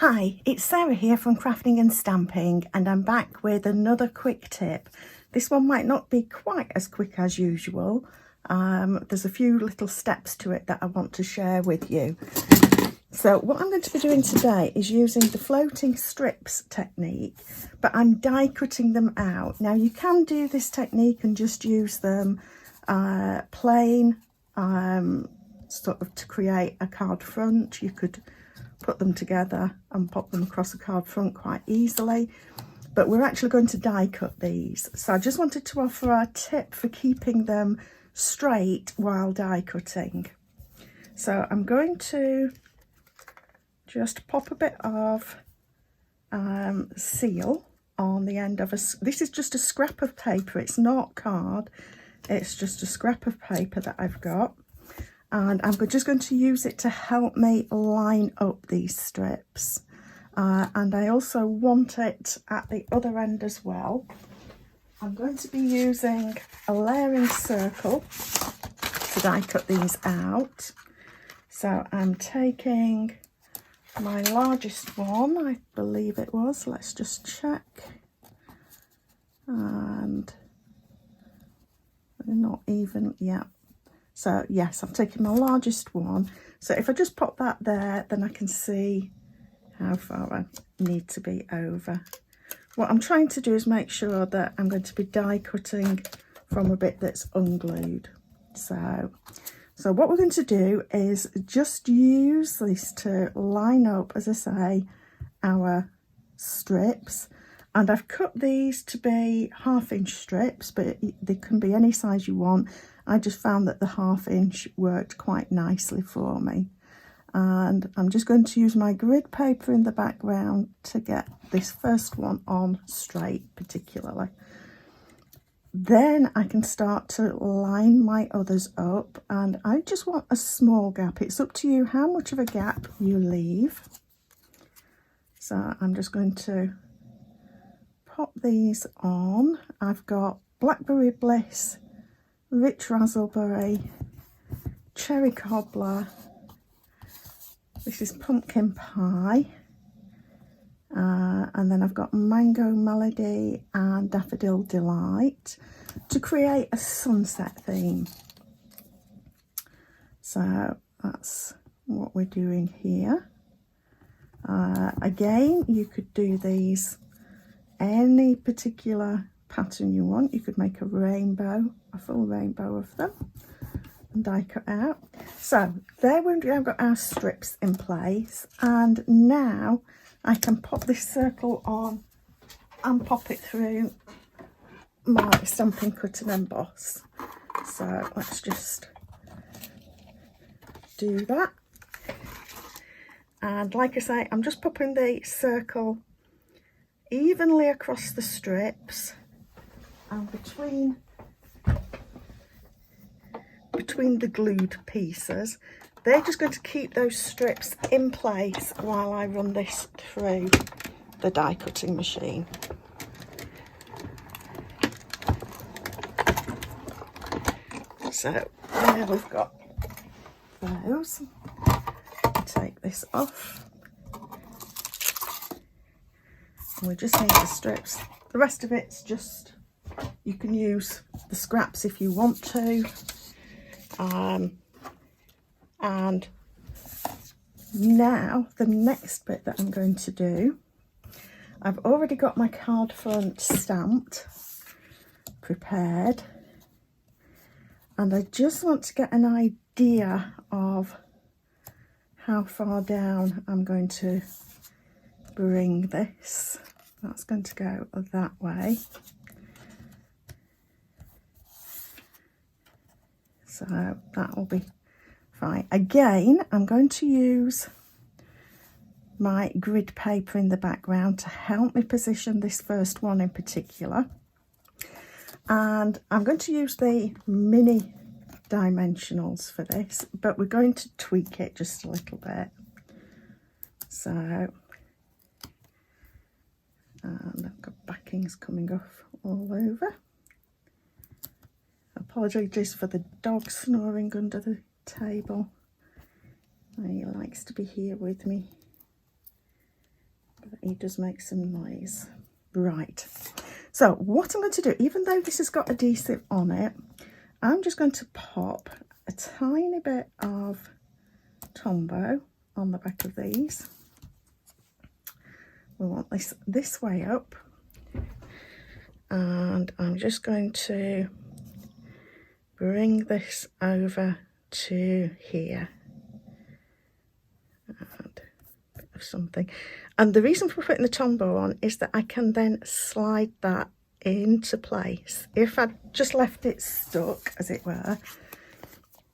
Hi, it's Sarah here from Crafting and Stamping, and I'm back with another quick tip. This one might not be quite as quick as usual. There's a few little steps to it that I want to share with you. So what I'm going to be doing today is using the floating strips technique, but I'm die cutting them out. Now you can do this technique and just use them plain, sort of to create a card front. You could put them together and pop them across a card front quite easily, but we're actually going to die cut these. So I just wanted to offer a tip for keeping them straight while die cutting. So I'm going to just pop a bit of seal on the end of this is just a scrap of paper, it's not card, it's just a scrap of paper that I've got. And I'm just going to use it to help me line up these strips. And I also want it at the other end as well. I'm going to be using a layering circle to die cut these out. So I'm taking my largest one, I believe it was. Let's just check. And not even, yeah. So yes, I'm taking my largest one. So if I just pop that there, then I can see how far I need to be over. What I'm trying to do is make sure that I'm going to be die cutting from a bit that's unglued. So what we're going to do is just use this to line up, as I say, our strips. And I've cut these to be 1/2 inch strips, but they can be any size you want. I just found that the 1/2 inch worked quite nicely for me. And I'm just going to use my grid paper in the background to get this first one on straight particularly. Then I can start to line my others up, and I just want a small gap. It's up to you how much of a gap you leave. So I'm just going to pop these on. I've got Blackberry Bliss, Rich Razzleberry, Cherry Cobbler, this is Pumpkin Pie, and then I've got Mango Melody and Daffodil Delight to create a sunset theme. So that's what we're doing here. Again, you could do these any particular pattern you want. You could make a rainbow, a full rainbow of them, and die cut out. So there we've got our strips in place, and now I can pop this circle on and pop it through my Stampin' Cut and Emboss. So let's just do that. And like I say, I'm just popping the circle evenly across the strips and between the glued pieces. They're just going to keep those strips in place while I run this through the die cutting machine. So there we've got those. Take this off. And we just need the strips. The rest of it's just, you can use the scraps if you want to. And now the next bit that I'm going to do, I've already got my card front stamped, prepared, and I just want to get an idea of how far down I'm going to bring this. That's going to go that way. So that will be fine. Again, I'm going to use my grid paper in the background to help me position this first one in particular. And I'm going to use the mini dimensionals for this, but we're going to tweak it just a little bit. So, and I've got backings coming off all over. Apologies for the dog snoring under the table. He likes to be here with me. he does make some noise. Right, so what I'm going to do, even though this has got adhesive on it, I'm just going to pop a tiny bit of Tombow on the back of these. We want this way up, and I'm just going to bring this over to here, and a bit of something. And the reason for putting the Tombow on is that I can then slide that into place. If I'd just left it stuck, as it were,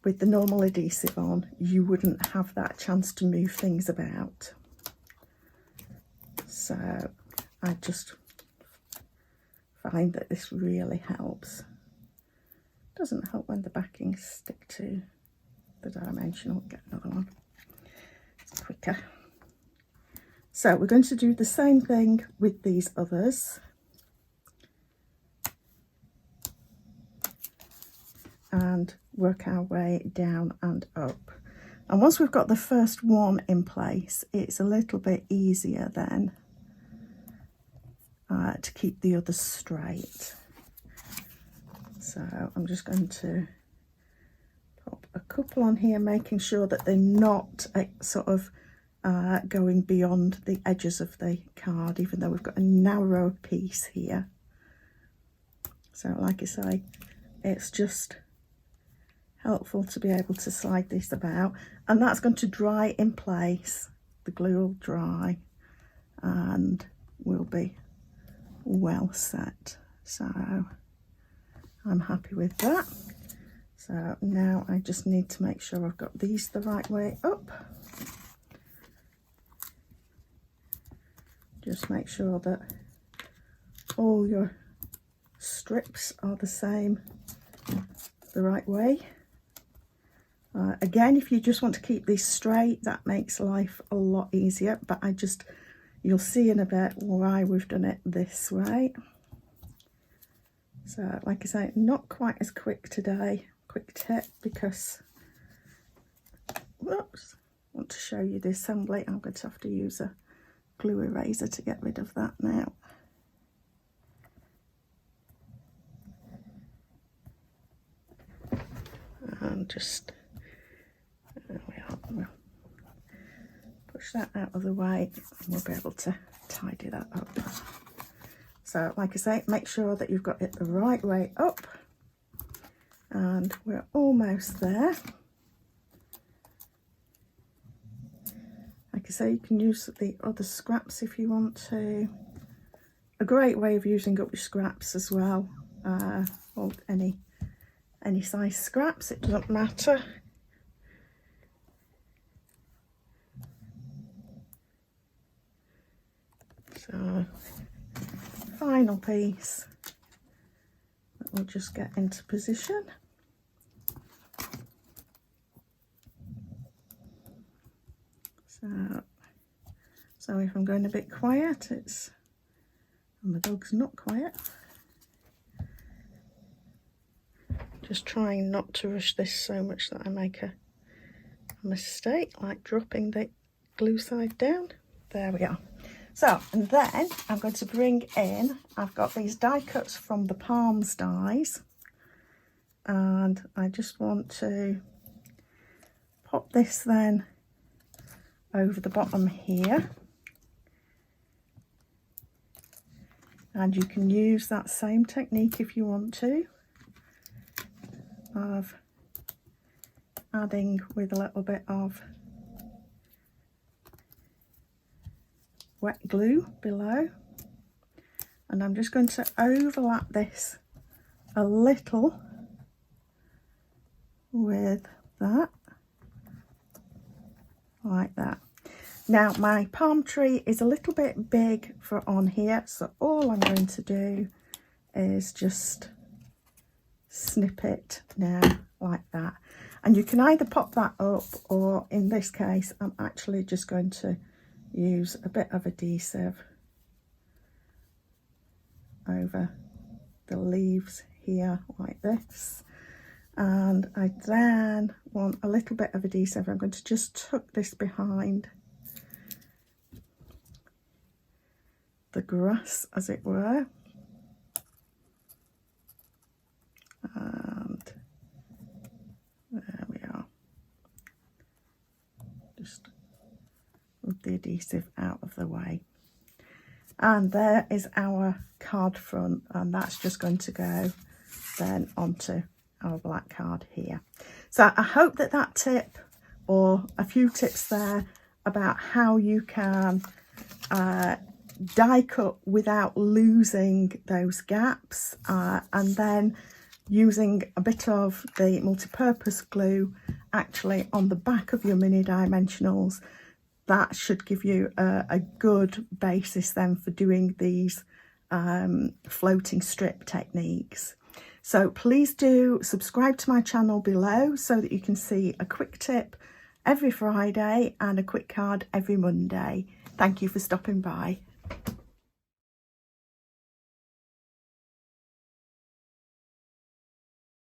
with the normal adhesive on, you wouldn't have that chance to move things about. So I just find that this really helps. Doesn't help when the backings stick to the dimensional. Get another one. It's quicker. So we're going to do the same thing with these others. And work our way down and up. And once we've got the first one in place, it's a little bit easier then to keep the others straight. So I'm just going to pop a couple on here, making sure that they're not sort of going beyond the edges of the card, even though we've got a narrow piece here. So like I say, it's just helpful to be able to slide this about, and that's going to dry in place. The glue will dry and we'll be well set. So I'm happy with that. So now I just need to make sure I've got these the right way up. Just make sure that all your strips are the same, the right way. Again, if you just want to keep these straight, that makes life a lot easier, but you'll see in a bit why we've done it this way. So like I say, not quite as quick today. Quick tip, because whoops, I want to show you the assembly. I'm going to have to use a glue eraser to get rid of that now. And just we'll push that out of the way and we'll be able to tidy that up. So like I say, make sure that you've got it the right way up, and we're almost there. Like I say, you can use the other scraps if you want to. A great way of using up your scraps as well, or any size scraps, it doesn't matter. So final piece that will just get into position. So if I'm going a bit quiet, and the dog's not quiet. Just trying not to rush this so much that I make a mistake, like dropping the glue side down. There we are. So, and then I'm going to bring in, I've got these die cuts from the Palms dies, and I just want to pop this then over the bottom here. And you can use that same technique if you want to, of adding with a little bit of wet glue below. And I'm just going to overlap this a little with that, like that. Now my palm tree is a little bit big for on here, so all I'm going to do is just snip it now like that. And you can either pop that up, or in this case I'm actually just going to use a bit of adhesive over the leaves here like this. And I then want a little bit of adhesive. I'm going to just tuck this behind the grass, as it were. And there we are. Just move the adhesive out of the way. And there is our card front, and that's just going to go then onto our black card here. So I hope that that tip, or a few tips there about how you can die cut without losing those gaps, and then using a bit of the multi-purpose glue actually on the back of your mini dimensionals, that should give you a good basis then for doing these floating strip techniques. So please do subscribe to my channel below so that you can see a quick tip every Friday and a quick card every Monday. Thank you for stopping by.